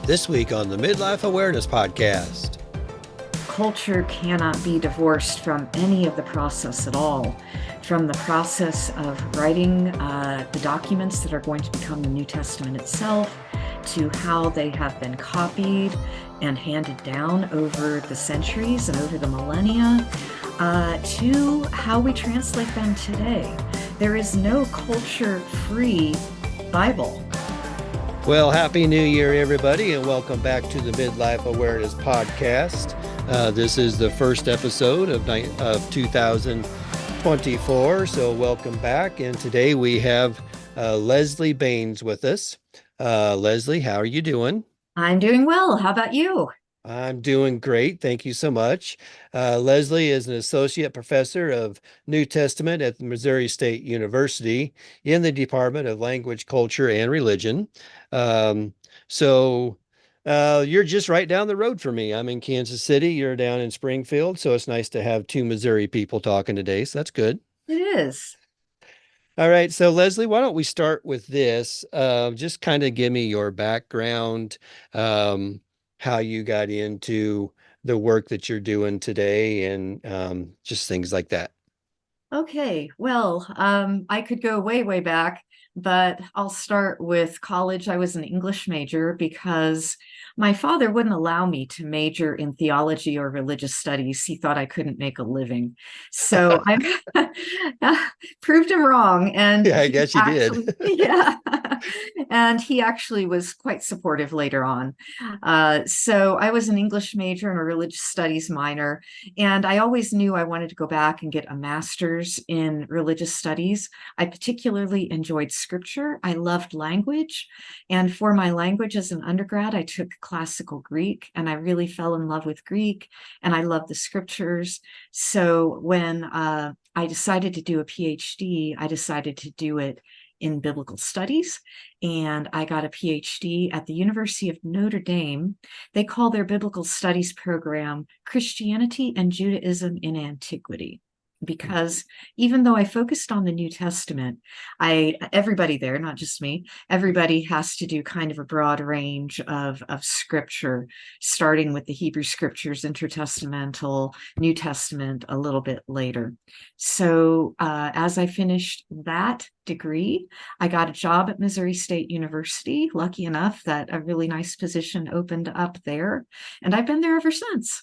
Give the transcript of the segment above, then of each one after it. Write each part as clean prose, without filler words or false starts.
This week on the Midlife Awareness Podcast. Culture cannot be divorced from any of the process at all, from the process of writing the documents that are going to become the New Testament itself, to how they have been copied and handed down over the centuries and over the millennia, to how we translate them today. There is no culture-free Bible. Well, Happy New Year, everybody, and welcome back to the Midlife Awareness Podcast. This is the first episode of 2024, so welcome back. And today we have Leslie Baynes with us. Leslie, how are you doing? I'm doing well. How about you? I'm doing great. Thank you so much. Leslie is an associate professor of New Testament at Missouri State University in the Department of Language, Culture, and Religion. So you're just right down the road from me. I'm in Kansas City. You're down in Springfield. So it's nice to have two Missouri people talking today. So that's good. It is. All right. So Leslie, why don't we start with this? Just kind of give me your background. How you got into the work that you're doing today and just things like that. Okay, well, I could go way, way back, but I'll start with college. I was an English major because my father wouldn't allow me to major in theology or religious studies. He thought I couldn't make a living. So I proved him wrong. And Yeah, I he guess you actually, did. yeah, and he actually was quite supportive later on. So I was an English major and a religious studies minor. And I always knew I wanted to go back and get a master's in religious studies. I particularly enjoyed scripture. I loved language. And for my language as an undergrad, I took classical Greek and I really fell in love with Greek and I love the scriptures. So when I decided to do a PhD, I decided to do it in biblical studies, and I got a PhD at the University of Notre Dame. They call their biblical studies program Christianity and Judaism in Antiquity. Because even though I focused on the New Testament, everybody there, not just me, everybody has to do kind of a broad range of scripture, starting with the Hebrew scriptures, intertestamental, New Testament a little bit later. So as I finished that degree, I got a job at Missouri State University, lucky enough that a really nice position opened up there, and I've been there ever since.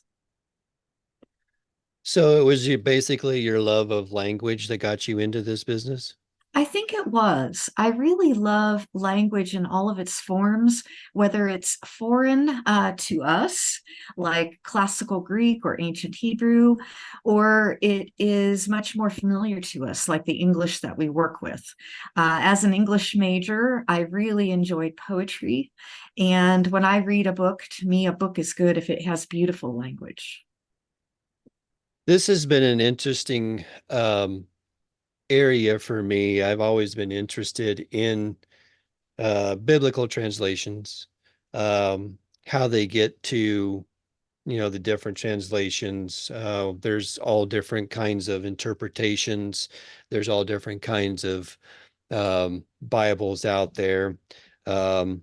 So it was basically your love of language that got you into this business? I think it was. I really love language in all of its forms, whether it's foreign to us, like classical Greek or ancient Hebrew, or it is much more familiar to us, like the English that we work with. As an English major, I really enjoyed poetry. And when I read a book, to me, a book is good if it has beautiful language. This has been an interesting area for me. I've always been interested in biblical translations, how they get to, the different translations. There's all different kinds of interpretations. There's all different kinds of Bibles out there. Um,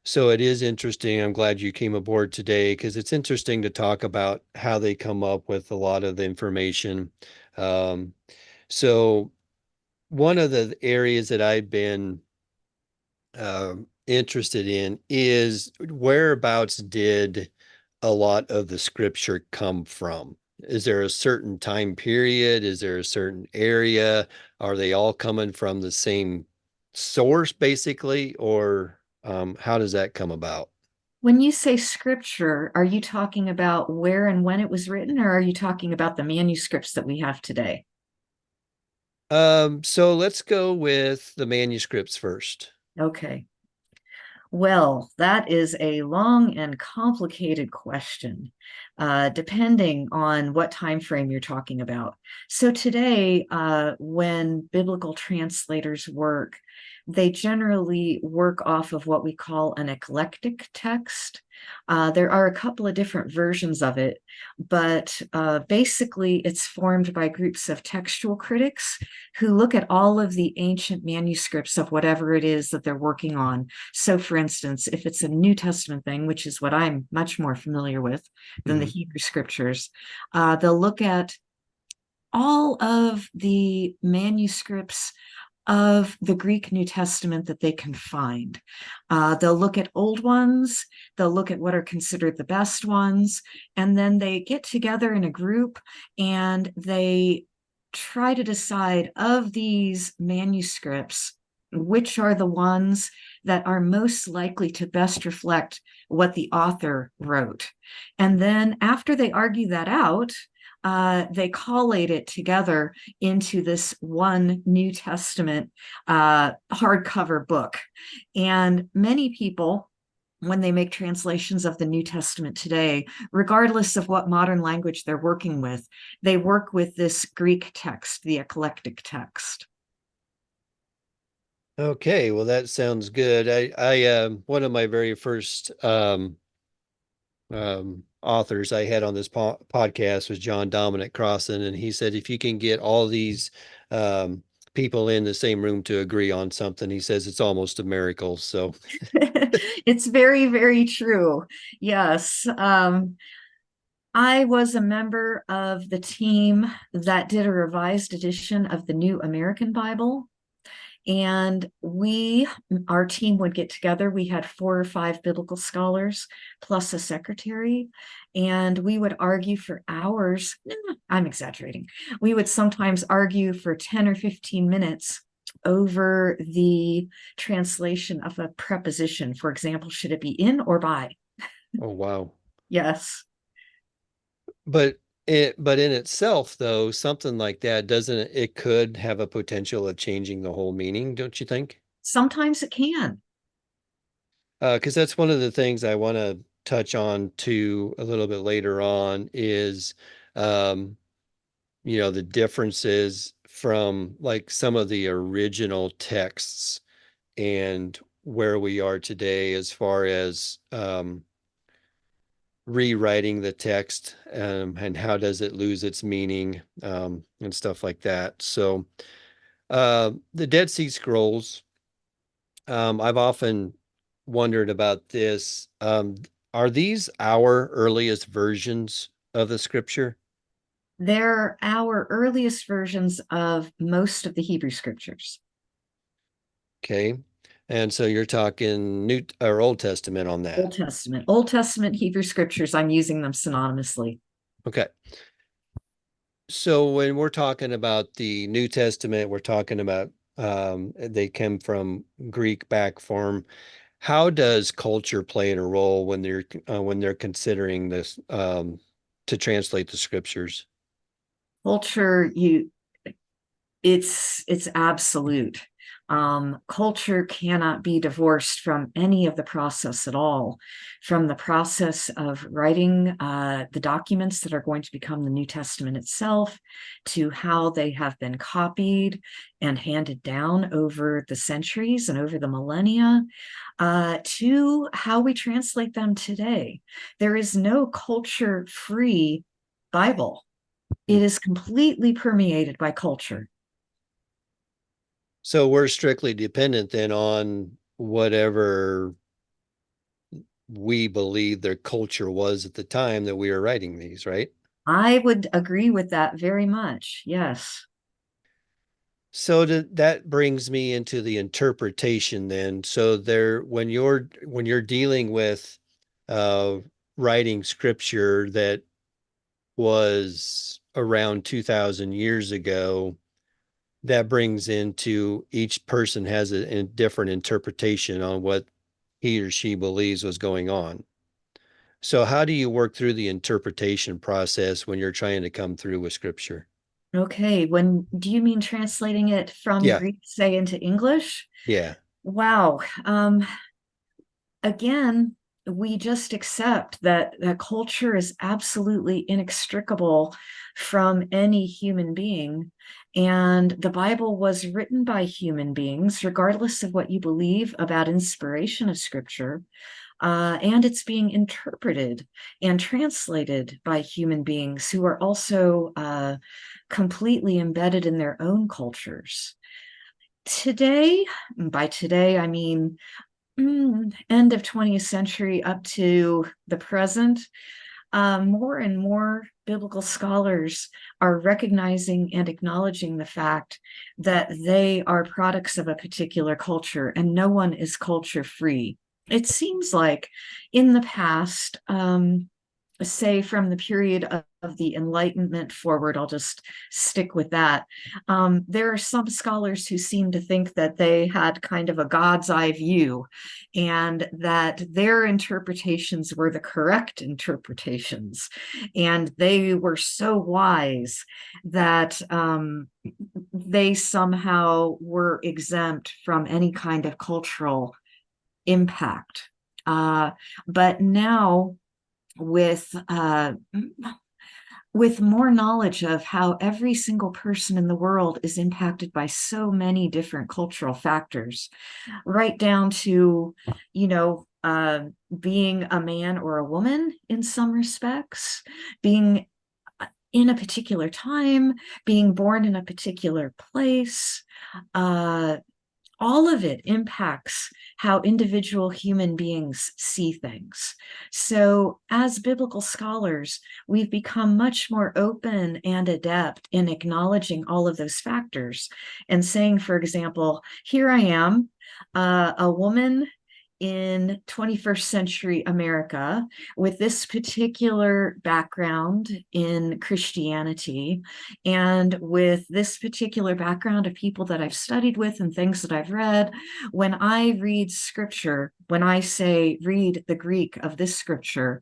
so it is interesting. I'm glad you came aboard today because it's interesting to talk about how they come up with a lot of the information. Um, so one of the areas that I've been interested in is whereabouts did a lot of the scripture come from? Is there a certain time period? Is there a certain area? Are they all coming from the same source, basically? Or how does that come about? When you say scripture, are you talking about where and when it was written, or are you talking about the manuscripts that we have today? So let's go with the manuscripts first. Okay. Well, that is a long and complicated question, depending on what time frame you're talking about. So today, when biblical translators work, they generally work off of what we call an eclectic text. There are a couple of different versions of it, but basically it's formed by groups of textual critics who look at all of the ancient manuscripts of whatever it is that they're working on. So, for instance, if it's a New Testament thing, which is what I'm much more familiar with than the Mhm. Hebrew scriptures, they'll look at all of the manuscripts of the Greek New Testament that they can find. They'll look at old ones, they'll look at what are considered the best ones, and then they get together in a group and they try to decide of these manuscripts which are the ones that are most likely to best reflect what the author wrote. And then after they argue that out, they collate it together into this one New Testament hardcover book. And many people, when they make translations of the New Testament today, regardless of what modern language they're working with, they work with this Greek text, the eclectic text. Okay, well, that sounds good. One of my very first authors I had on this podcast was John Dominic Crossan, and he said if you can get all these people in the same room to agree on something, he says it's almost a miracle. So, It's very, very true. Yes. I was a member of the team that did a revised edition of the New American Bible. And our team would get together. We had 4 or 5 biblical scholars plus a secretary, and we would argue for hours. I'm exaggerating. We would sometimes argue for 10 or 15 minutes over the translation of a preposition. For example, should it be in or by? oh wow. Yes. But in itself, though, something like that doesn't it could have a potential of changing the whole meaning, don't you think? Sometimes it can. Because that's one of the things I want to touch on too a little bit later on is um, the differences from like some of the original texts and where we are today as far as rewriting the text and how does it lose its meaning and stuff like that. So the Dead Sea Scrolls, I've often wondered about this. Are these our earliest versions of the scripture? They're our earliest versions of most of the Hebrew scriptures. Okay. And so you're talking New or Old Testament on that. Old Testament Hebrew scriptures, I'm using them synonymously. Okay. So when we're talking about the New Testament, we're talking about they come from Greek back form. How does culture play in a role when they're considering this to translate the scriptures? Culture, it's absolute. Culture cannot be divorced from any of the process at all, from the process of writing the documents that are going to become the New Testament itself, to how they have been copied and handed down over the centuries and over the millennia, to how we translate them today. There is no culture-free Bible. It is completely permeated by culture. So we're strictly dependent then on whatever we believe their culture was at the time that we were writing these, right? I would agree with that very much. Yes. So that brings me into the interpretation then. So there, when you're dealing with uh, writing scripture that was around 2000 years ago, that brings into each person has a different interpretation on what he or she believes was going on. So how do you work through the interpretation process when you're trying to come through with scripture? Okay. When do you mean translating it from Yeah, Greek, say, into English? yeah. Wow. Again, we just accept that culture is absolutely inextricable from any human being. And the Bible was written by human beings, regardless of what you believe about inspiration of scripture. and it's being interpreted and translated by human beings who are also completely embedded in their own cultures. Today, by today, I mean end of 20th century up to the present, more and more biblical scholars are recognizing and acknowledging the fact that they are products of a particular culture and no one is culture free. It seems like in the past, say from the period of the Enlightenment forward, I'll just stick with that. There are some scholars who seem to think that they had kind of a God's eye view and that their interpretations were the correct interpretations. And they were so wise that they somehow were exempt from any kind of cultural impact. But now, with more knowledge of how every single person in the world is impacted by so many different cultural factors, right down to, being a man or a woman in some respects, being in a particular time, being born in a particular place, all of it impacts how individual human beings see things. So, as biblical scholars, we've become much more open and adept in acknowledging all of those factors and saying, for example, here I am, a woman in 21st century America with this particular background in Christianity and with this particular background of people that I've studied with and things that I've read. When I read scripture, when I say read the Greek of this scripture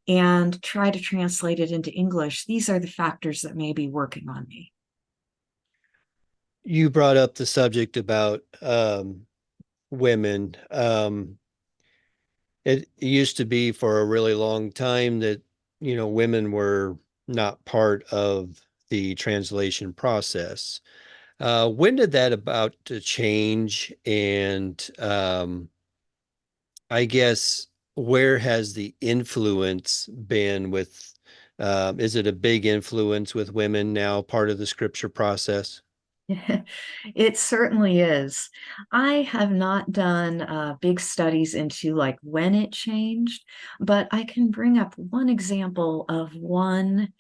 and try to translate it into English, these are the factors that may be working on me. You brought up the subject about women. It used to be for a really long time that, women were not part of the translation process. When did that about to change? And I guess where has the influence been with, is it a big influence with women now part of the scripture process? It certainly is. I have not done big studies into like when it changed, but I can bring up one example of one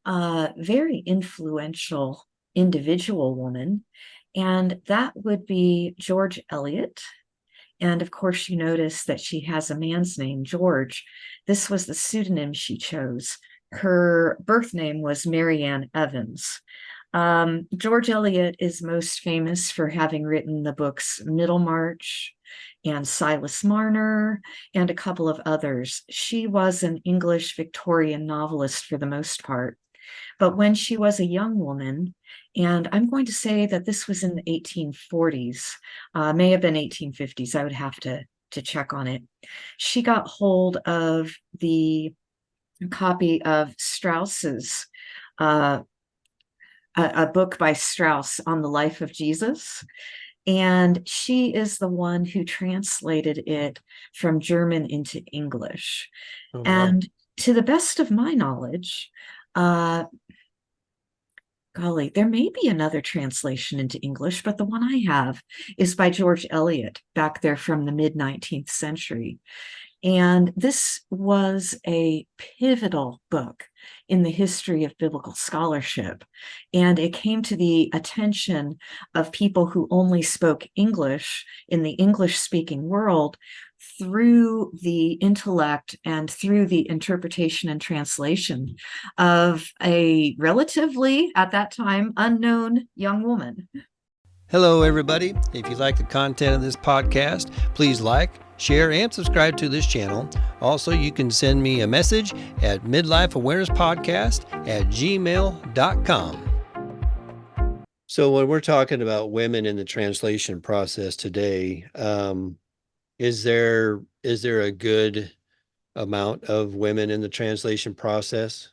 very influential individual woman, and that would be George Eliot. And of course, you notice that she has a man's name, George. This was the pseudonym she chose. Her birth name was Marianne Evans. George Eliot is most famous for having written the books Middlemarch and Silas Marner and a couple of others. She was an English Victorian novelist for the most part. But when she was a young woman, and I'm going to say that this was in the 1840s, may have been 1850s, I would have to check on it. She got hold of the copy of Strauss's a book by Strauss on the life of Jesus. And she is the one who translated it from German into English. Oh, wow. And to the best of my knowledge, golly, there may be another translation into English, but the one I have is by George Eliot back there from the mid 19th century. And this was a pivotal book in the history of biblical scholarship. And it came to the attention of people who only spoke English in the English speaking world through the intellect and through the interpretation and translation of a relatively, at that time, unknown young woman. Hello, everybody. If you like the content of this podcast, please like, share, and subscribe to this channel. Also, you can send me a message at midlifeawareness@gmail.com. So when we're talking about women in the translation process today, is there a good amount of women in the translation process?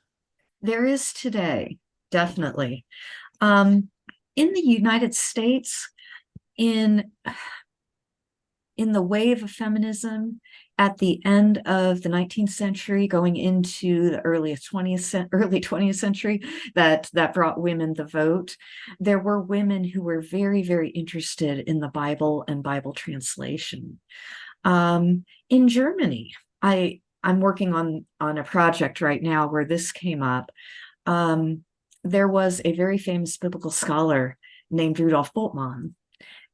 There is today, definitely. In the United States, in the wave of feminism, at the end of the 19th century, going into the early 20th century, that brought women the vote. There were women who were very, very interested in the Bible and Bible translation. In Germany, I'm working on a project right now where this came up. There was a very famous biblical scholar named Rudolf Bultmann,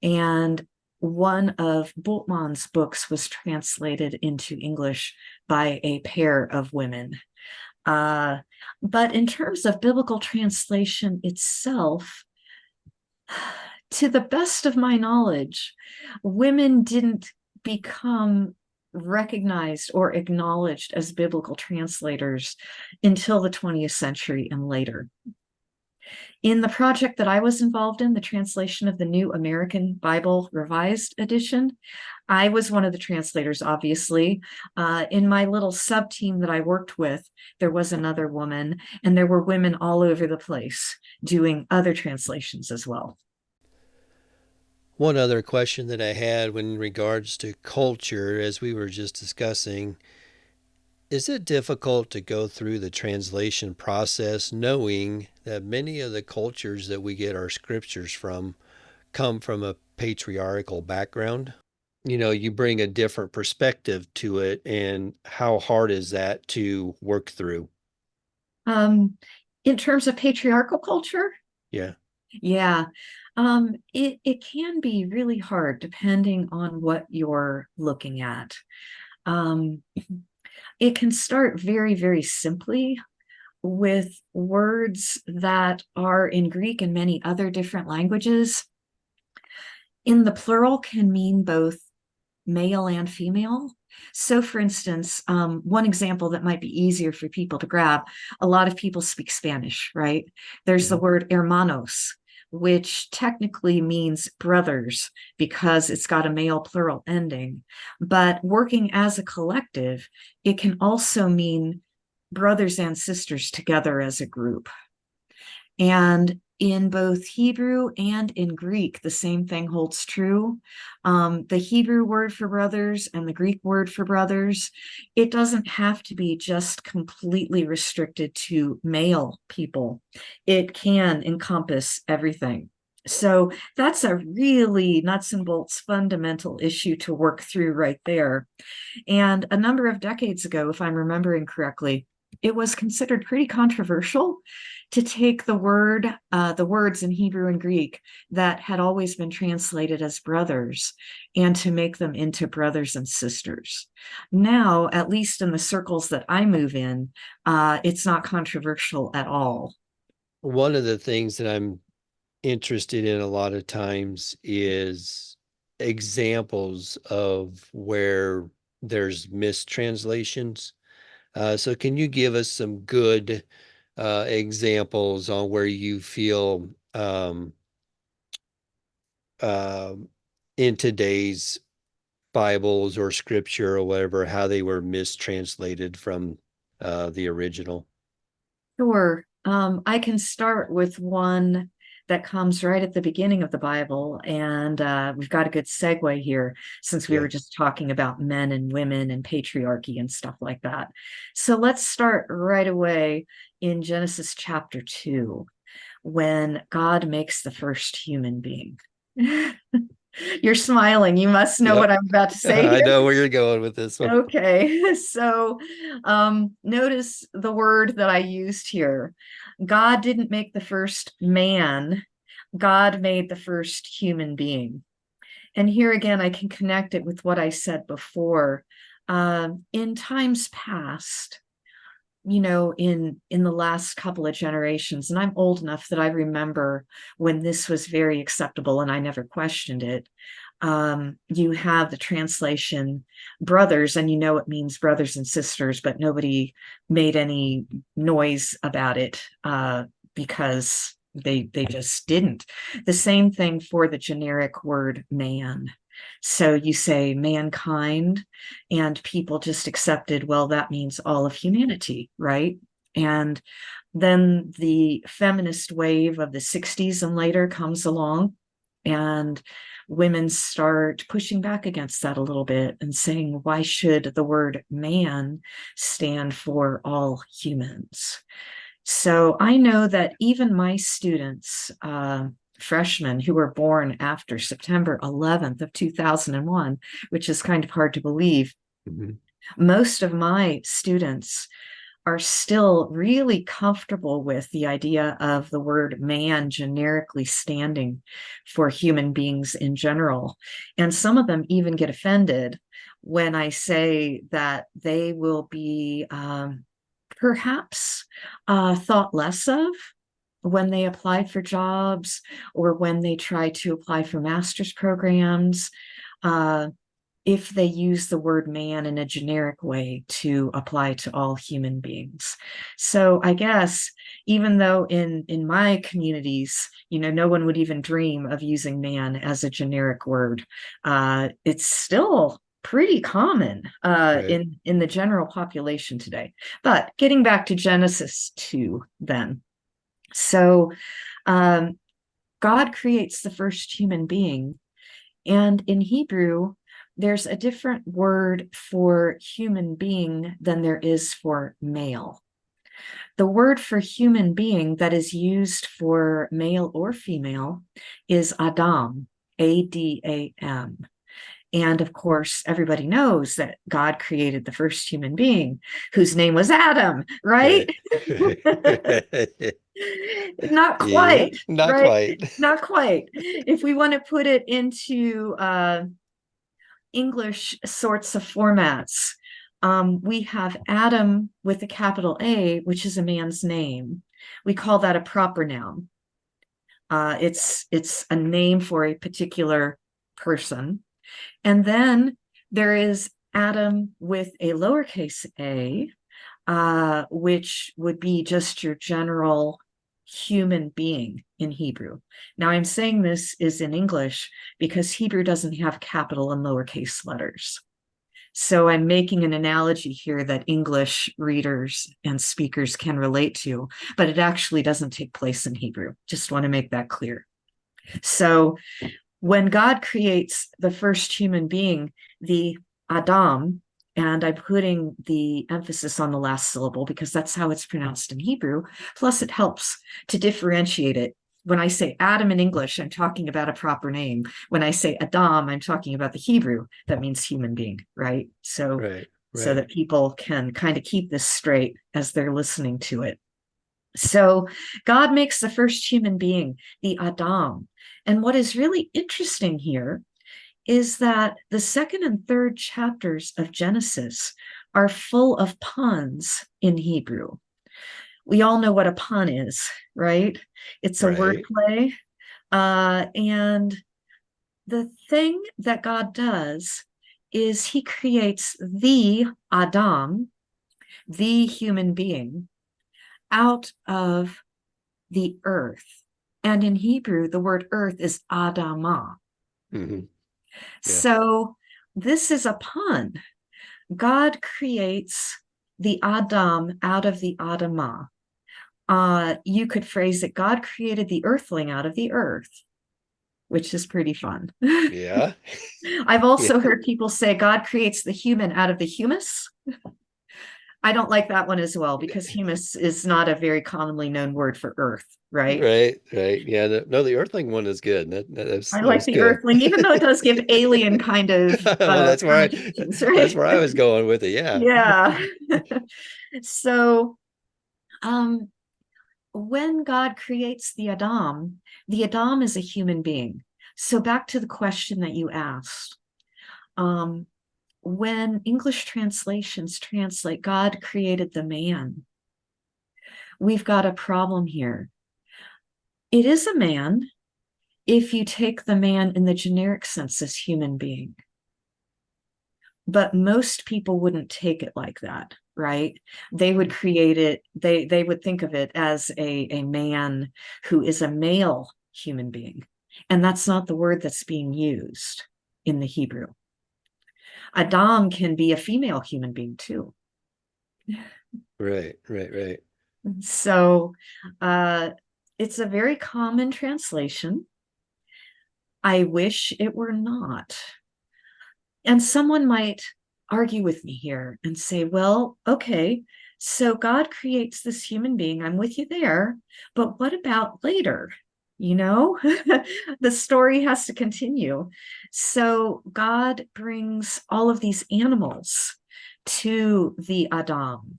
and one of Bultmann's books was translated into English by a pair of women. But in terms of biblical translation itself, to the best of my knowledge, women didn't become recognized or acknowledged as biblical translators until the 20th century and later. In the project that I was involved in, the translation of the New American Bible Revised Edition, I was one of the translators, obviously. In my little sub team that I worked with, there was another woman, and there were women all over the place doing other translations as well. One other question that I had in regards to culture, as we were just discussing, is it difficult to go through the translation process knowing that many of the cultures that we get our scriptures from come from a patriarchal background? You bring a different perspective to it, and how hard is that to work through? Um, in terms of patriarchal culture, Yeah. yeah, it can be really hard depending on what you're looking at. Um, it can start very, very simply with words that are in Greek and many other different languages. In the plural can mean both male and female. So, for instance, one example that might be easier for people to grab, a lot of people speak Spanish, right? There's the Mhm. word hermanos, which technically means brothers because it's got a male plural ending. But working as a collective, it can also mean brothers and sisters together as a group. And in both Hebrew and in Greek, the same thing holds true. The Hebrew word for brothers and the Greek word for brothers, it doesn't have to be just completely restricted to male people. It can encompass everything. So that's a really nuts and bolts fundamental issue to work through right there. And a number of decades ago, if I'm remembering correctly, it was considered pretty controversial to take the words in Hebrew and Greek that had always been translated as brothers and to make them into brothers and sisters. Now, at least in the circles that I move in, it's not controversial at all. One of the things that I'm interested in a lot of times is examples of where there's mistranslations. So can you give us some good examples on where you feel um, in today's Bibles or scripture or whatever, how they were mistranslated from the original? Sure. I can start with one that comes right at the beginning of the Bible, and we've got a good segue here since we Yeah. were just talking about men and women and patriarchy and stuff like that. So let's start right away in Genesis chapter 2 when God makes the first human being. You're smiling. You must know Yep. what I'm about to say I here. know where you're going with this one. Okay, so notice the word that I used here. God didn't make the first man, God made the first human being. And here again, I can connect it with what I said before. In times past, in the last couple of generations, and I'm old enough that I remember when this was very acceptable and I never questioned it. You have the translation brothers, and it means brothers and sisters, but nobody made any noise about it because they just didn't. The same thing for the generic word man. So you say mankind, and people just accepted, well, that means all of humanity, right? And then the feminist wave of the 60s and later comes along And women start pushing back against that a little bit and saying, why should the word man stand for all humans? So I know that even my students, freshmen who were born after September 11th of 2001, which is kind of hard to believe, Mhm. most of my students are still really comfortable with the idea of the word man generically standing for human beings in general. And some of them even get offended when I say that they will be perhaps thought less of when they apply for jobs or when they try to apply for master's programs. If they use the word man in a generic way to apply to all human beings. So I guess even though in my communities, no one would even dream of using man as a generic word, it's still pretty common Right. in the general population today. But getting back to Genesis 2 then. So um, God creates the first human being, and in Hebrew, there's a different word for human being than there is for male. The word for human being that is used for male or female is Adam, Adam. And of course, everybody knows that God created the first human being whose name was Adam, right? Right. Right. Not Yeah, quite, not right? quite. Not quite. If we want to put it into English sorts of formats, we have Adam with a capital A, which is a man's name. We call that a proper noun. It's a name for a particular person. And then there is Adam with a lowercase a, which would be just your general human being in Hebrew. Now, I'm saying this is in English because Hebrew doesn't have capital and lowercase letters. So I'm making an analogy here that English readers and speakers can relate to, but it actually doesn't take place in Hebrew. Just want to make that clear. So when God creates the first human being, the Adam, and I'm putting the emphasis on the last syllable because that's how it's pronounced in Hebrew, plus it helps to differentiate it. When I say Adam in English, I'm talking about a proper name. When I say Adam, I'm talking about the Hebrew that means human being, right? So Right. so Right. that people can kind of keep this straight as they're listening to it. So God makes the first human being, the Adam. And what is really interesting here is that the second and third chapters of Genesis are full of puns in Hebrew. We all know what a pun is, right? It's a Right. wordplay. And the thing that God does is he creates the Adam, the human being, out of the earth. And in Hebrew, the word earth is Adamah. Hmm. Yeah. So this is a pun. God creates the Adam out of the Adamah. You could phrase it, God created the earthling out of the earth, which is pretty fun. Yeah. I've Yeah. also heard people say God creates the human out of the humus. I don't like that one as well because humus is not a very commonly known word for earth, right? Right. Right. Yeah. No, the Earthling one is good. I That like was the good. earthling, even though it does give alien kind of Well, connotations, that's right? where I was going with it. Yeah. Yeah. So, um, when God creates the Adam is a human being. So back to the question that you asked. Um, when English translations translate God created the man, we've got a problem here. It is a man if you take the man in the generic sense as human being. But most people wouldn't take it like that, right? They would create it, they would think of it as a man who is a male human being. And that's not the word that's being used in the Hebrew. Adam can be a female human being too. Right. Right. Right. So it's a very common translation. I wish it were not. And someone might argue with me here and say, well, okay, so God creates this human being. I'm with you there. But what about later? You know, the story has to continue. So God brings all of these animals to the Adam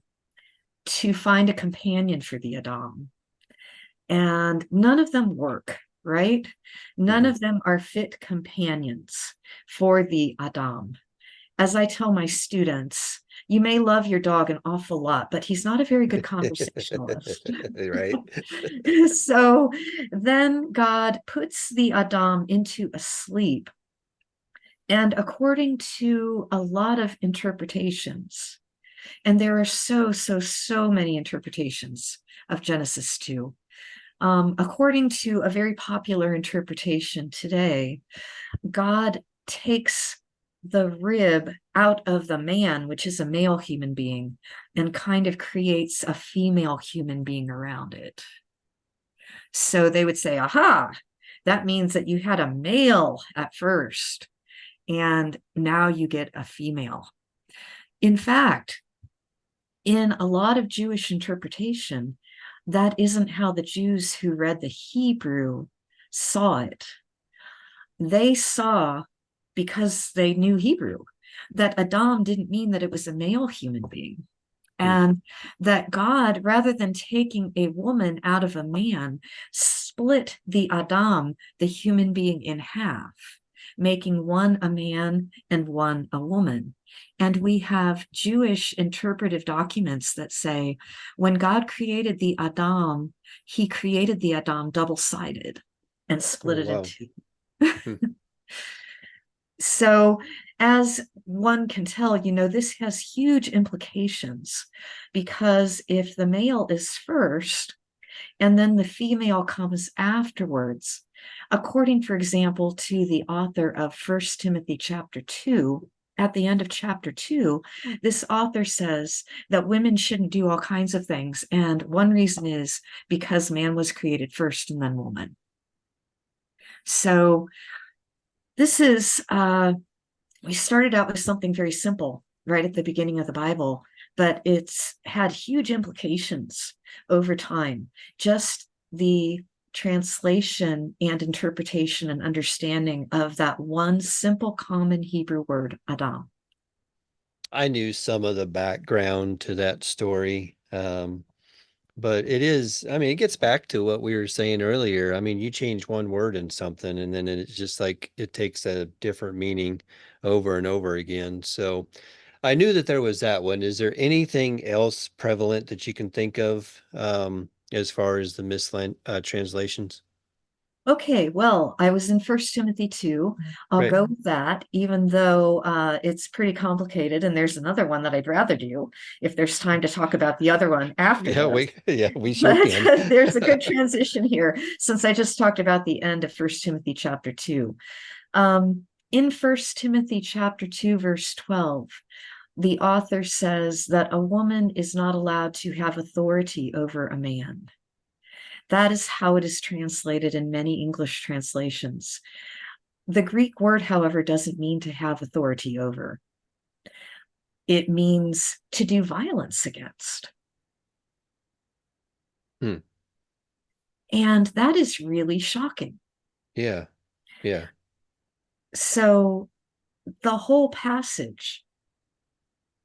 to find a companion for the Adam. And none of them work, right? None Mhm. of them are fit companions for the Adam. As I tell my students, you may love your dog an awful lot, but he's not a very good conversationalist. Right. So then God puts the Adam into a sleep. And according to a lot of interpretations, and there are so many interpretations of Genesis 2. According to a very popular interpretation today, God takes the rib out of the man, which is a male human being, and kind of creates a female human being around it. So they would say, aha, that means that you had a male at first, and now you get a female. In fact, in a lot of Jewish interpretation, that isn't how the Jews who read the Hebrew saw it. They saw, because they knew Hebrew, that Adam didn't mean that it was a male human being. Hmm. And that God, rather than taking a woman out of a man, split the Adam, the human being, in half, making one a man and one a woman. And we have Jewish interpretive documents that say when God created the Adam, he created the Adam double-sided and Oh, split it in wow. two. Hmm. So, as one can tell, this has huge implications because if the male is first and then the female comes afterwards, according, for example, to the author of First Timothy chapter 2, at the end of chapter 2, this author says that women shouldn't do all kinds of things. And one reason is because man was created first and then woman. So, this is we started out with something very simple right at the beginning of the Bible, but it's had huge implications over time. Just the translation and interpretation and understanding of that one simple common Hebrew word, Adam. I knew some of the background to that story. But it is, I mean, it gets back to what we were saying earlier. I mean, you change one word in something and then it's just like it takes a different meaning over and over again. So I knew that there was that one. Is there anything else prevalent that you can think of as far as the translations? Okay, well, I was in First Timothy 2. I'll Right. go with that, even though it's pretty complicated. And there's another one that I'd rather do if there's time to talk about the other one after Yeah, this. we sure But can. there's a good transition here since I just talked about the end of First Timothy chapter 2. In First Timothy chapter 2, verse 12, the author says that a woman is not allowed to have authority over a man. That is how it is translated in many English translations. The Greek word, however, doesn't mean to have authority over. It means to do violence against. Hmm. And that is really shocking. Yeah. Yeah. So the whole passage,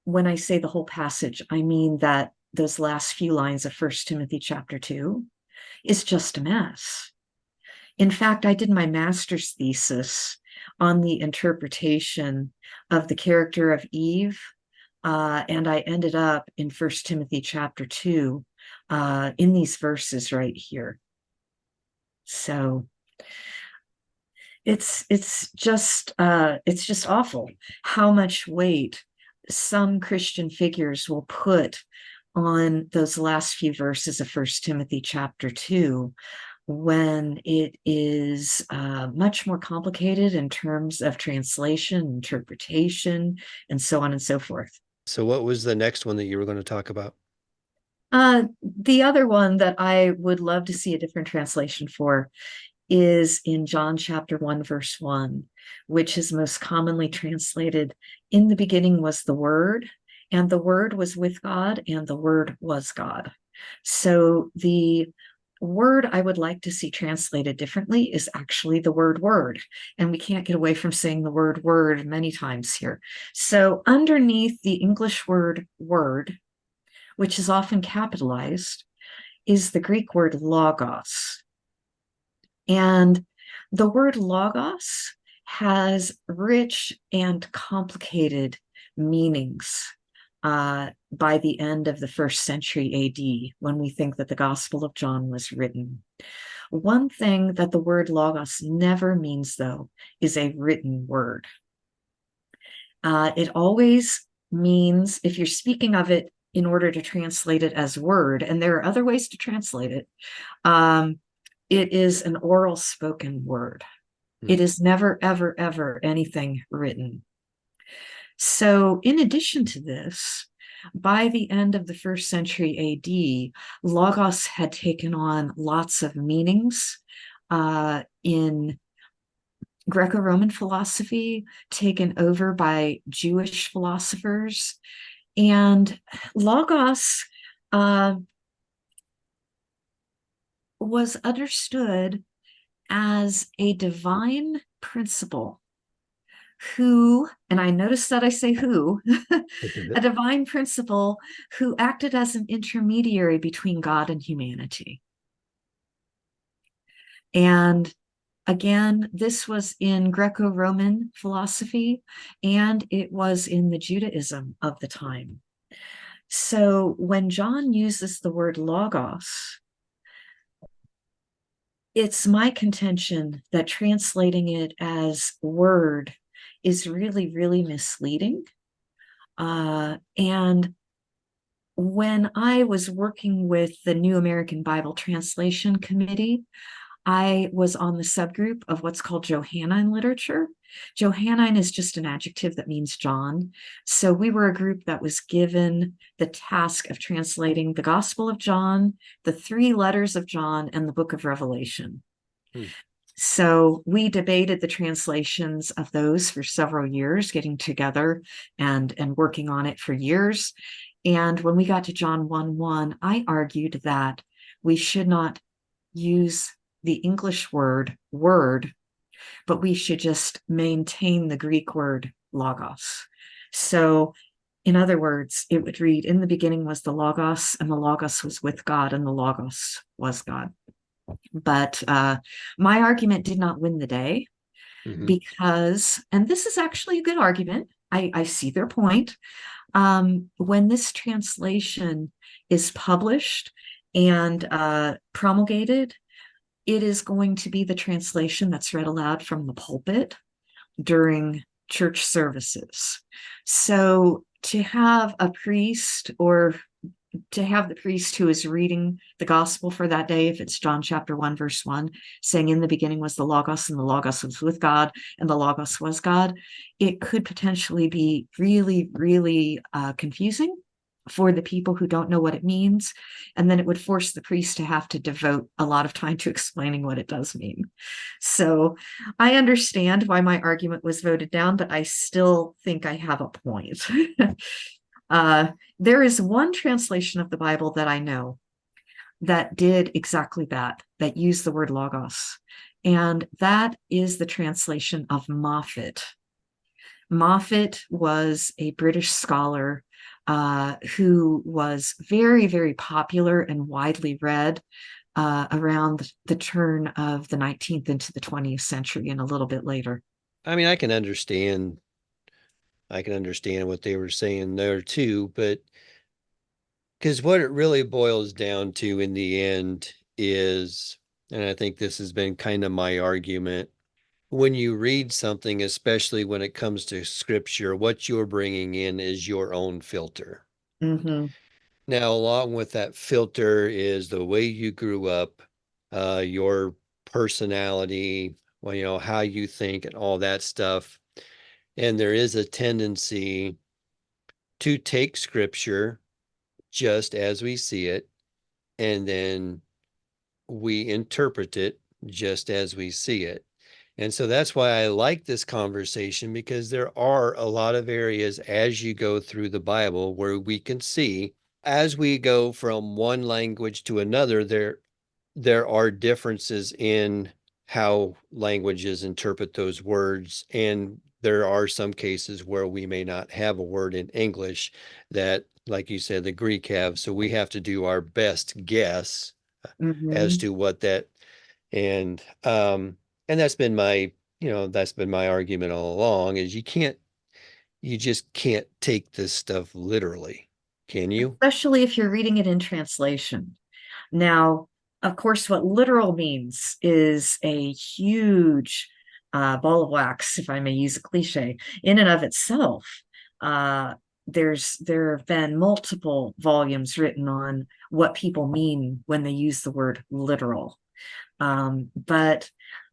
when I say the whole passage, I mean that those last few lines of First Timothy chapter 2 is just a mess. In fact, I did my master's thesis on the interpretation of the character of Eve, and I ended up in First Timothy chapter 2 in these verses right here. So it's just awful how much weight some Christian figures will put on those last few verses of First Timothy chapter 2 when it is much more complicated in terms of translation, interpretation, and so on and so forth. So what was the next one that you were going to talk about? The other one that I would love to see a different translation for is in John chapter 1, verse 1, which is most commonly translated, "In the beginning was the Word, and the Word was with God, and the Word was God." So the word I would like to see translated differently is actually the word word. And we can't get away from saying the word word many times here. So underneath the English word word, which is often capitalized, is the Greek word logos. And the word logos has rich and complicated meanings by the end of the first century AD, when we think that the Gospel of John was written. One thing that the word logos never means, though, is a written word. It always means, if you're speaking of it in order to translate it as word, and there are other ways to translate it, it is an oral spoken word. It is never, ever, ever anything written. So, in addition to this, by the end of the first century AD, logos had taken on lots of meanings in Greco-Roman philosophy, taken over by Jewish philosophers. And logos was understood as a divine principle who, and I notice that I say who, a divine principle who acted as an intermediary between God and humanity. And again, this was in Greco-Roman philosophy, and it was in the Judaism of the time. So when John uses the word logos, it's my contention that translating it as word is really, really misleading. And when I was working with the New American Bible Translation Committee, I was on the subgroup of what's called Johannine literature. Johannine is just an adjective that means John. So we were a group that was given the task of translating the Gospel of John, the 3 letters of John, and the book of Revelation. So we debated the translations of those for several years, getting together and working on it for years. And when we got to John 1:1, I argued that we should not use the English word word, but we should just maintain the Greek word logos. So in other words, it would read, "In the beginning was the logos, and the logos was with God, and the logos was God." But my argument did not win the day because, and this is actually a good argument, I see their point. When this translation is published and promulgated, it is going to be the translation that's read aloud from the pulpit during church services. So to have a priest, or to have the priest who is reading the gospel for that day, if it's John chapter 1, verse 1, saying, "In the beginning was the Logos, and the Logos was with God, and the Logos was God," it could potentially be really, really confusing for the people who don't know what it means. And then it would force the priest to have to devote a lot of time to explaining what it does mean. So I understand why my argument was voted down, but I still think I have a point. There is one translation of the Bible that I know that did exactly that, that used the word logos. And that is the translation of Moffat. Moffat was a British scholar who was very, very popular and widely read around the turn of the 19th into the 20th century and a little bit later. I mean, I can understand what they were saying there too, but because what it really boils down to in the end is, and I think this has been kind of my argument, when you read something, especially when it comes to scripture, what you're bringing in is your own filter. Mm-hmm. Now, along with that filter is the way you grew up, your personality, well, how you think and all that stuff. And there is a tendency to take scripture just as we see it, and then we interpret it just as we see it. And so that's why I like this conversation, because there are a lot of areas as you go through the Bible where we can see, as we go from one language to another, there are differences in how languages interpret those words. And there are some cases where we may not have a word in English that, like you said, the Greek have. So we have to do our best guess as Mhm. to what that, and that's been my, that's been my argument all along, is you just can't take this stuff literally, can you? Especially if you're reading it in translation. Now, of course, what literal means is a huge ball of wax, if I may use a cliche, in and of itself. Uh, there have been multiple volumes written on what people mean when they use the word literal. But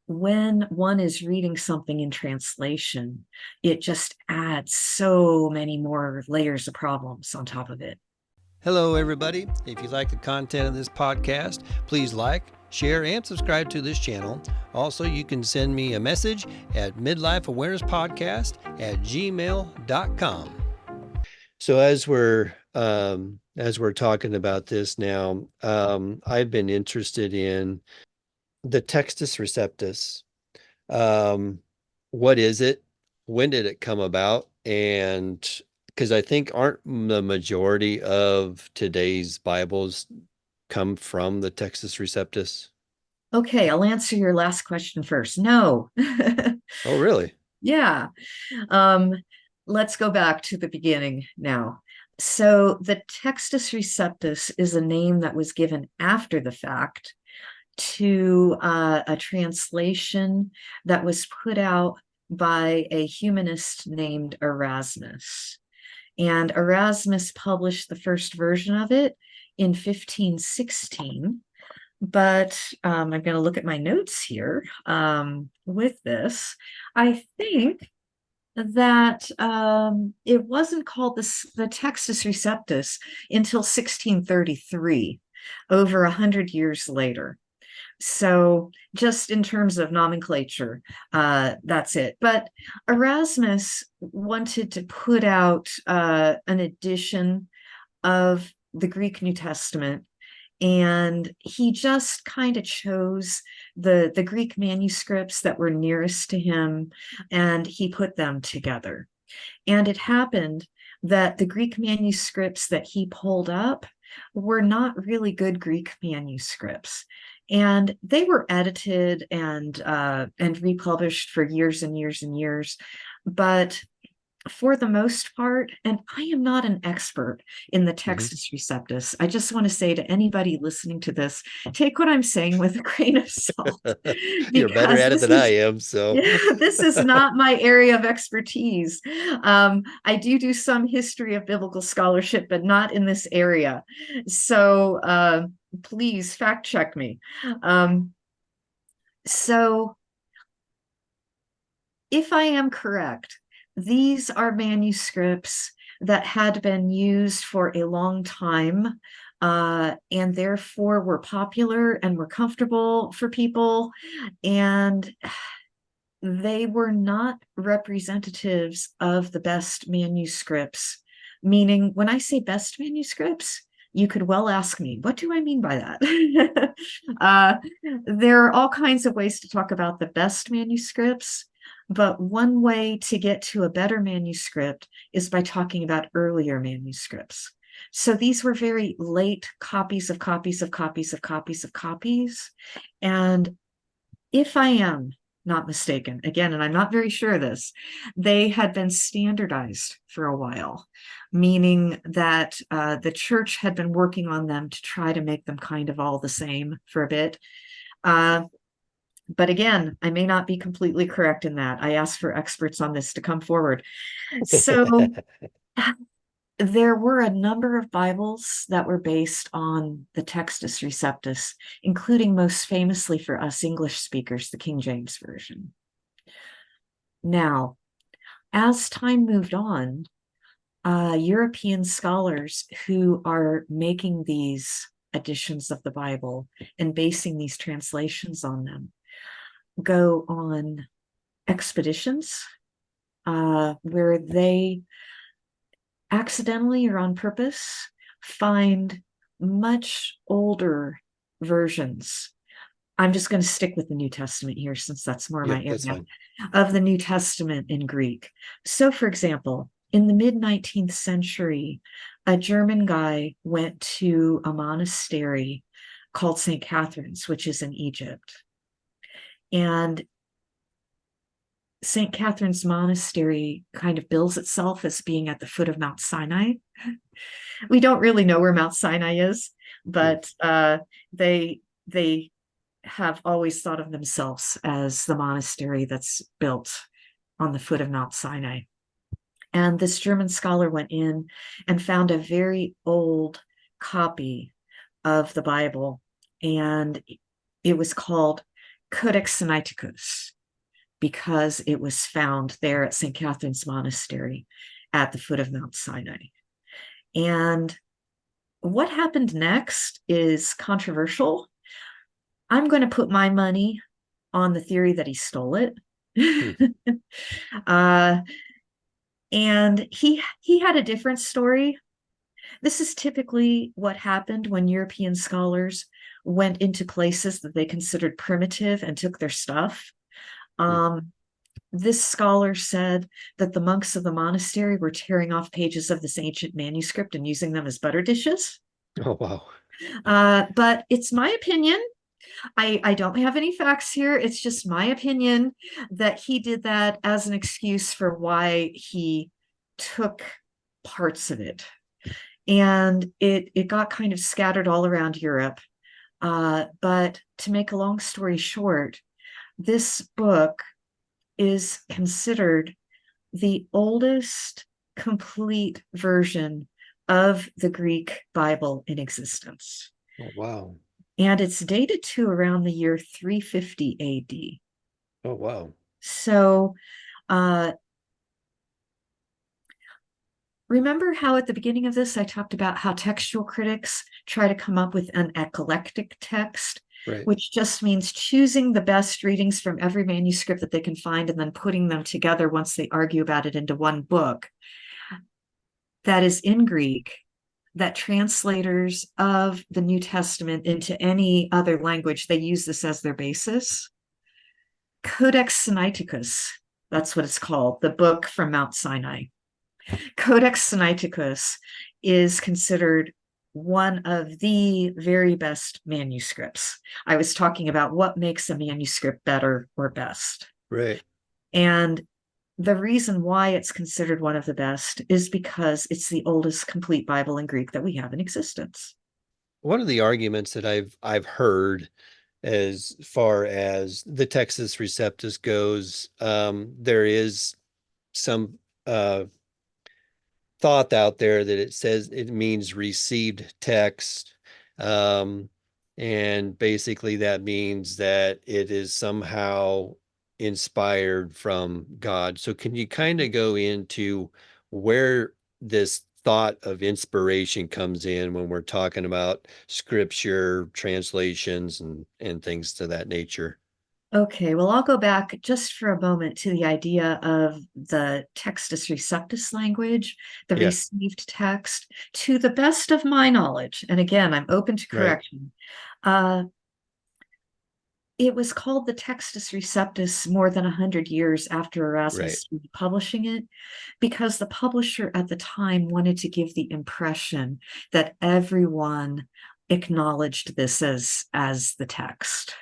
when one is reading something in translation, it just adds so many more layers of problems on top of it. Hello, everybody. If you like the content of this podcast, please like, share, and subscribe to this channel. Also, you can send me a message at midlifeawareness.podcast@gmail.com. So as we're talking about this now, I've been interested in the Textus Receptus. Um, what is it? When did it come about? And because I think, aren't the majority of today's Bibles come from the Textus Receptus? Okay, I'll answer your last question first. No. Oh, really? Yeah. Um, let's go back to the beginning now. So the Textus Receptus is a name that was given after the fact to a translation that was put out by a humanist named Erasmus. And Erasmus published the first version of it in 1516. But I'm going to look at my notes here with this. I think that it wasn't called the Textus Receptus until 1633, over 100 years later. So just in terms of nomenclature, that's it. But Erasmus wanted to put out an edition of the Greek New Testament, and he just kind of chose the Greek manuscripts that were nearest to him, and he put them together. And it happened that the Greek manuscripts that he pulled up were not really good Greek manuscripts. And they were edited and republished for years and years and years. But for the most part, and I am not an expert in the Mhm. Textus Receptus. I just want to say to anybody listening to this, take what I'm saying with a grain of salt, You're better because at it than I am, so. yeah, this is not my area of expertise. I do some history of biblical scholarship, but not in this area. So please fact check me. So if I am correct, these are manuscripts that had been used for a long time, and therefore were popular and were comfortable for people. And they were not representatives of the best manuscripts. Meaning, when I say best manuscripts, you could well ask me, what do I mean by that? uh, there are all kinds of ways to talk about the best manuscripts, but one way to get to a better manuscript is by talking about earlier manuscripts. So these were very late copies of copies of copies of copies of copies. And if I am not mistaken, again, and I'm not very sure of this, they had been standardized for a while, meaning that the church had been working on them to try to make them kind of all the same for a bit. But again, I may not be completely correct in that. I asked for experts on this to come forward. So there were a number of Bibles that were based on the Textus Receptus, including most famously for us English speakers, the King James Version. Now, as time moved on, European scholars who are making these editions of the Bible and basing these translations on them go on expeditions where they accidentally or on purpose find much older versions. I'm just going to stick with the New Testament here since that's more my Yep, that's area fine. of the New Testament in Greek. So, for example, in the mid 19th century, a German guy went to a monastery called St. Catherine's, which is in Egypt. And St. Catherine's Monastery kind of bills itself as being at the foot of Mount Sinai. We don't really know where Mount Sinai is, Hmm. but they have always thought of themselves as the monastery that's built on the foot of Mount Sinai. And this German scholar went in and found a very old copy of the Bible, and it was called Codex Sinaiticus because it was found there at St. Catherine's Monastery at the foot of Mount Sinai. And what happened next is controversial. I'm going to put my money on the theory that he stole it. Hmm. uh, and he had a different story. This is typically what happened when European scholars went into places that they considered primitive and took their stuff. Hmm. Um, this scholar said that the monks of the monastery were tearing off pages of this ancient manuscript and using them as butter dishes. Oh, wow. But it's my opinion. I don't have any facts here. It's just my opinion that he did that as an excuse for why he took parts of it. And it got kind of scattered all around Europe. But to make a long story short, this book is considered the oldest complete version of the Greek Bible in existence. Oh, wow. And it's dated to around the year 350 AD. Oh, wow. So, uh, remember how at the beginning of this I talked about how textual critics try to come up with an eclectic text, Right. which just means choosing the best readings from every manuscript that they can find and then putting them together once they argue about it into one book that is in Greek, that translators of the New Testament into any other language, they use this as their basis. Codex Sinaiticus, that's what it's called, the book from Mount Sinai. Codex Sinaiticus is considered one of the very best manuscripts. I was talking about what makes a manuscript better or best. Right. And the reason why it's considered one of the best is because it's the oldest complete Bible in Greek that we have in existence. One of the arguments that I've heard as far as the Texas Receptus goes, there is some thought out there that it says it means received text. Um, and basically that means that it is somehow inspired from God. So can you kind of go into where this thought of inspiration comes in when we're talking about scripture, translations, and things to that nature? Okay, well, I'll go back just for a moment to the idea of the Textus Receptus language, the Yeah, received text, to the best of my knowledge. And again, I'm open to right, correction. Uh, it was called the Textus Receptus more than 100 years after right, Erasmus started publishing it, because the publisher at the time wanted to give the impression that everyone acknowledged this as the text.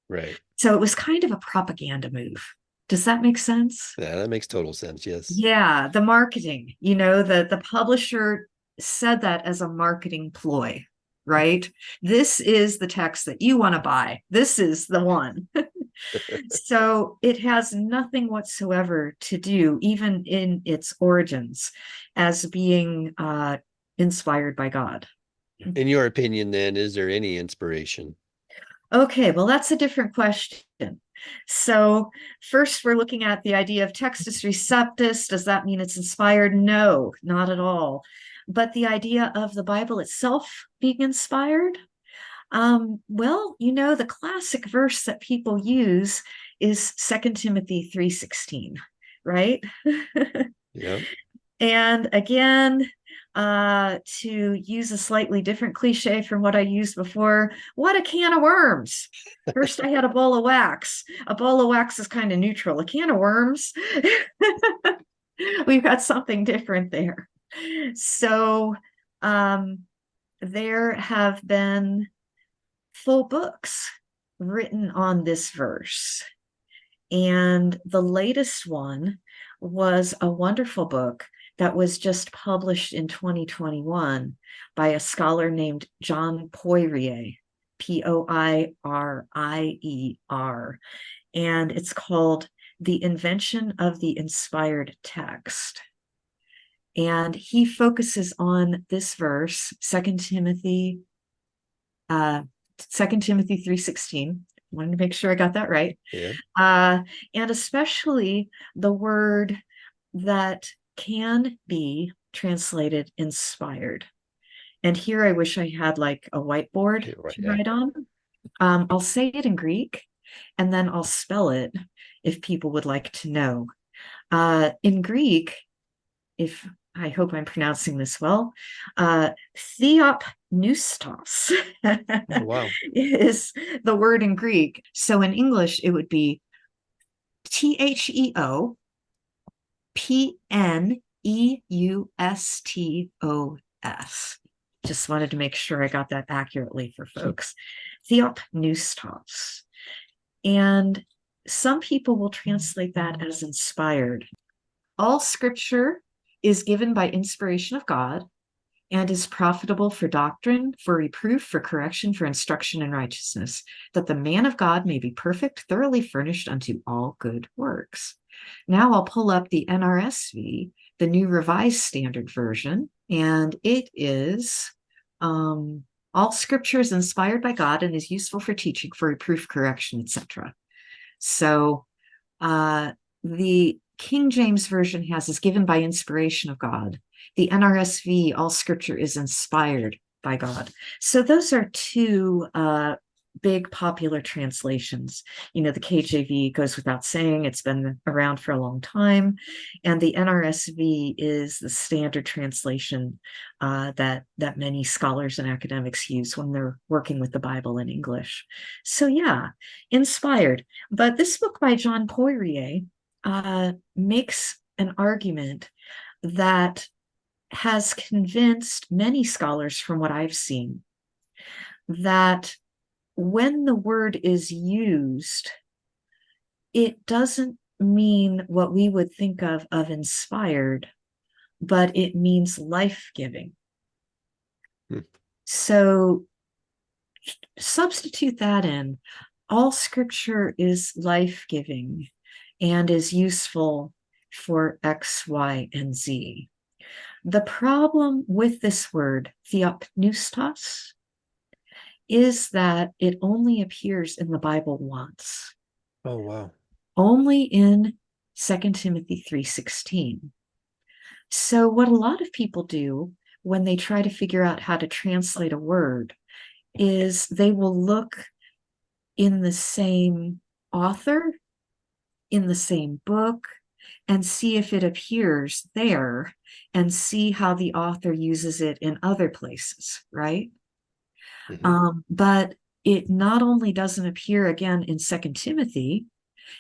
right. So it was kind of a propaganda move. Does that make sense? Yeah, that makes total sense. Yes. Yeah, the marketing, the publisher said that as a marketing ploy, right? This is the text that you want to buy. This is the one. So it has nothing whatsoever to do, even in its origins, as being inspired by God. In your opinion, then, is there any inspiration? Okay, well, that's a different question. So, first, we're looking at the idea of Textus Receptus. Does that mean it's inspired? No, not at all. But the idea of the Bible itself being inspired, Well, the classic verse that people use is 2 Timothy 3:16, right? Yeah. And again, to use a slightly different cliche from what I used before, what a can of worms. First, I had a bowl of wax. A bowl of wax is kind of neutral. A can of worms, we've got something different there. So, um, there have been full books written on this verse. And the latest one was a wonderful book that was just published in 2021 by a scholar named John Poirier, Poirier. And it's called The Invention of the Inspired Text. And he focuses on this verse, 2 Timothy 3:16. Wanted to make sure I got that right. Yeah. And especially the word that can be translated inspired. And here I wish I had like a whiteboard Yeah. Right. to Yeah. write on. I'll say it in Greek and then I'll spell it if people would like to know. In Greek, if I hope I'm pronouncing this well, theopneustos Oh, wow. is the word in Greek. So in English, it would be Theopneustos. Just wanted to make sure I got that accurately for folks. Theopneustos. And some people will translate that as inspired. All scripture is given by inspiration of God and is profitable for doctrine, for reproof, for correction, for instruction in righteousness, that the man of God may be perfect, thoroughly furnished unto all good works. Now I'll pull up the NRSV, the New Revised Standard Version, and it is all scripture is inspired by God and is useful for teaching, for reproof, correction, etc. So the King James Version has is given by inspiration of God. The NRSV, all scripture is inspired by God. So those are two big popular translations. The KJV goes without saying, it's been around for a long time. And the NRSV is the standard translation that many scholars and academics use when they're working with the Bible in English. So yeah, inspired. But this book by John Poirier makes an argument that has convinced many scholars, from what I've seen, that when the word is used, it doesn't mean what we would think of inspired, but it means life-giving. Hmm. So substitute that in. All scripture is life-giving and is useful for X, Y, and Z. The problem with this word, theopneustos, is that it only appears in the Bible once, Oh, wow. only in 2 Timothy 3:16. So what a lot of people do when they try to figure out how to translate a word is they will look in the same author, in the same book, and see if it appears there and see how the author uses it in other places, right? But it not only doesn't appear again in 2 Timothy,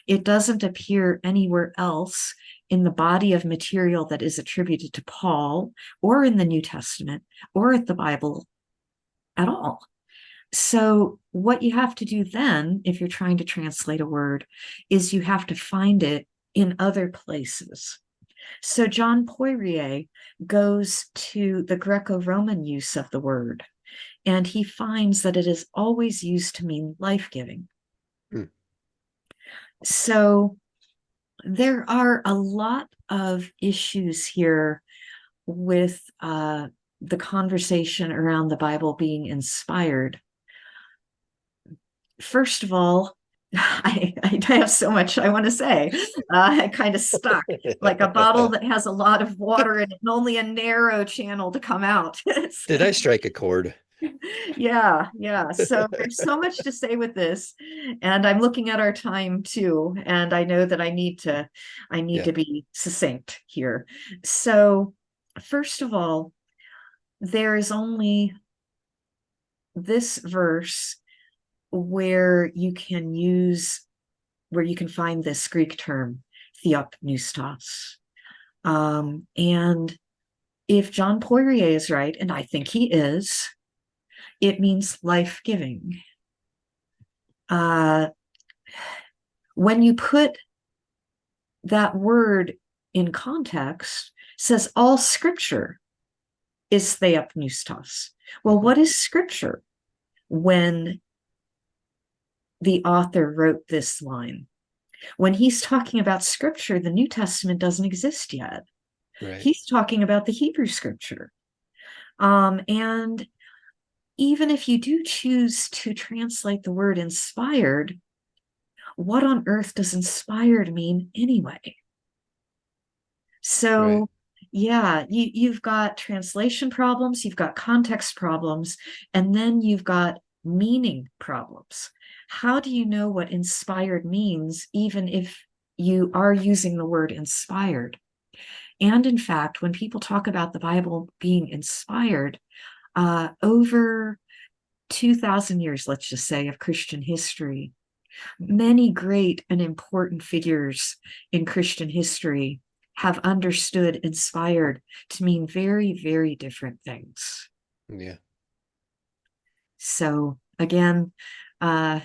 it doesn't appear anywhere else in the body of material that is attributed to Paul or in the New Testament or at the Bible at all. So what you have to do then, if you're trying to translate a word, is you have to find it in other places. So John Poirier goes to the Greco-Roman use of the word, and he finds that it is always used to mean life-giving. Hmm. So there are a lot of issues here with the conversation around the Bible being inspired. First of all, I have so much I want to say. I kind of stuck like a bottle that has a lot of water in it and only a narrow channel to come out. Did I strike a chord? Yeah, yeah. So there's so much to say with this, and I'm looking at our time too, and I know that I need Yeah, to be succinct here. So, first of all, there is only this verse where you can use where you can find this Greek term theopneustos. And if John Poirier is right, and I think he is, it means life-giving. Uh, when you put that word in context, says all scripture is theopneustos. Well, mhm, what is scripture when the author wrote this line? When he's talking about scripture, the New Testament doesn't exist yet. right, He's talking about the Hebrew scripture. And even if you do choose to translate the word inspired, what on earth does inspired mean anyway? right, So, yeah, you've got translation problems, you've got context problems, and then you've got meaning problems. How do you know what inspired means, even if you are using the word inspired? And in fact, when people talk about the Bible being inspired, over 2,000 years, let's just say, of Christian history, many great and important figures in Christian history have understood inspired to mean very, very different things. yeah. So again, uh,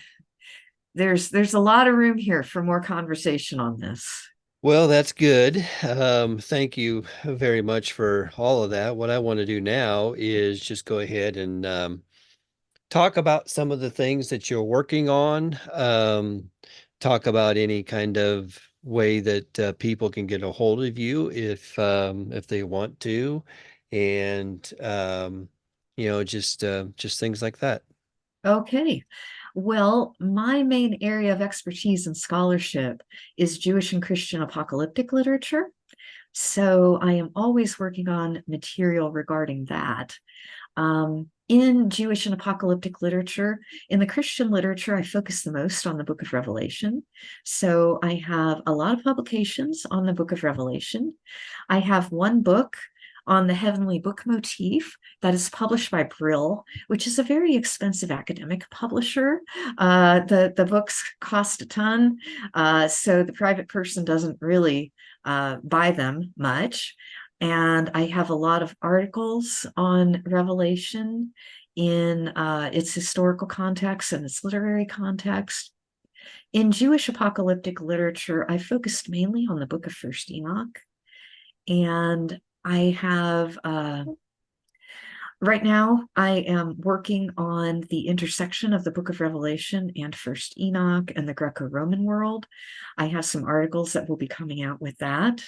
there's a lot of room here for more conversation on this. Well, that's good. Thank you very much for all of that. What I want to do now is just go ahead and talk about some of the things that you're working on. Talk about any kind of way that people can get a hold of you if they want to, and just things like that. Okay. Well, my main area of expertise and scholarship is Jewish and Christian apocalyptic literature. So I am always working on material regarding that. In Jewish and apocalyptic literature, in the Christian literature, I focus the most on the book of Revelation. So I have a lot of publications on the book of Revelation. I have one book on the heavenly book motif that is published by Brill, which is a very expensive academic publisher. The books cost a ton, so the private person doesn't really buy them much. And I have a lot of articles on Revelation in its historical context and its literary context. In Jewish apocalyptic literature, I focused mainly on the book of First Enoch. And I have, right now, I am working on the intersection of the book of Revelation and First Enoch and the Greco-Roman world. I have some articles that will be coming out with that.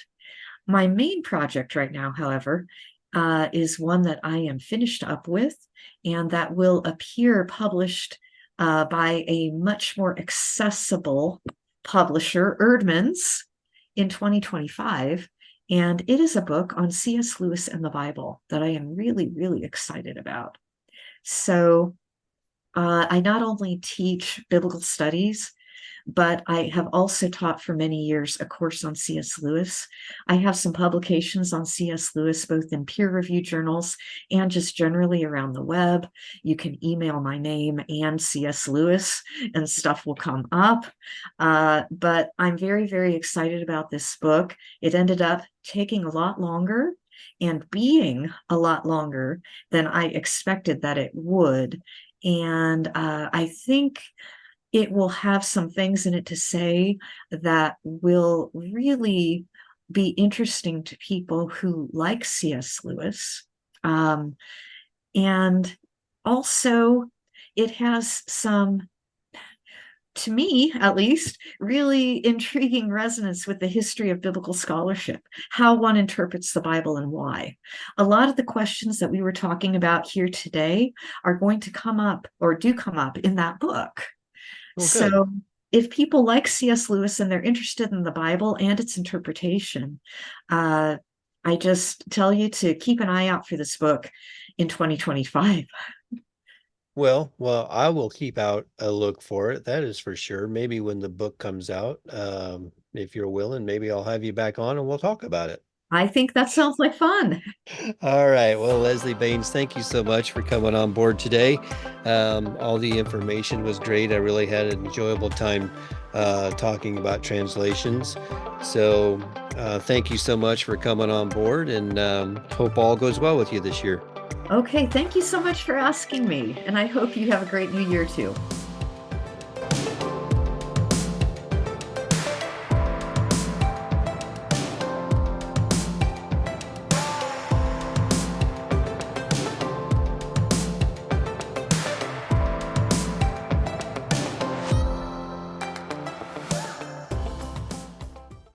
My main project right now, however, is one that I am finished up with, and that will appear published by a much more accessible publisher, Erdman's, in 2025. And it is a book on C.S. Lewis and the Bible that I am really, really excited about. So I not only teach biblical studies, but I have also taught for many years a course on C.S. Lewis. I have some publications on C.S. Lewis, both in peer-reviewed journals and just generally around the web. You can email my name and C.S. Lewis, and stuff will come up. But I'm very, very excited about this book. It ended up taking a lot longer and being a lot longer than I expected that it would. And I think it will have some things in it to say that will really be interesting to people who like C.S. Lewis. Um, and also, it has some, to me at least, really intriguing resonance with the history of biblical scholarship, how one interprets the Bible and why. A lot of the questions that we were talking about here today are going to come up or do come up in that book. Well, good. So if people like C.S. Lewis and they're interested in the Bible and its interpretation, uh, I just tell you to keep an eye out for this book in 2025. Well, I will keep out a look for it. That is for sure. Maybe when the book comes out, if you're willing, maybe I'll have you back on and we'll talk about it. I think that sounds like fun. All right. Well, Leslie Baynes, thank you so much for coming on board today. All the information was great. I really had an enjoyable time talking about translations. So, thank you so much for coming on board, and hope all goes well with you this year. Okay, thank you so much for asking me, and I hope you have a great new year too.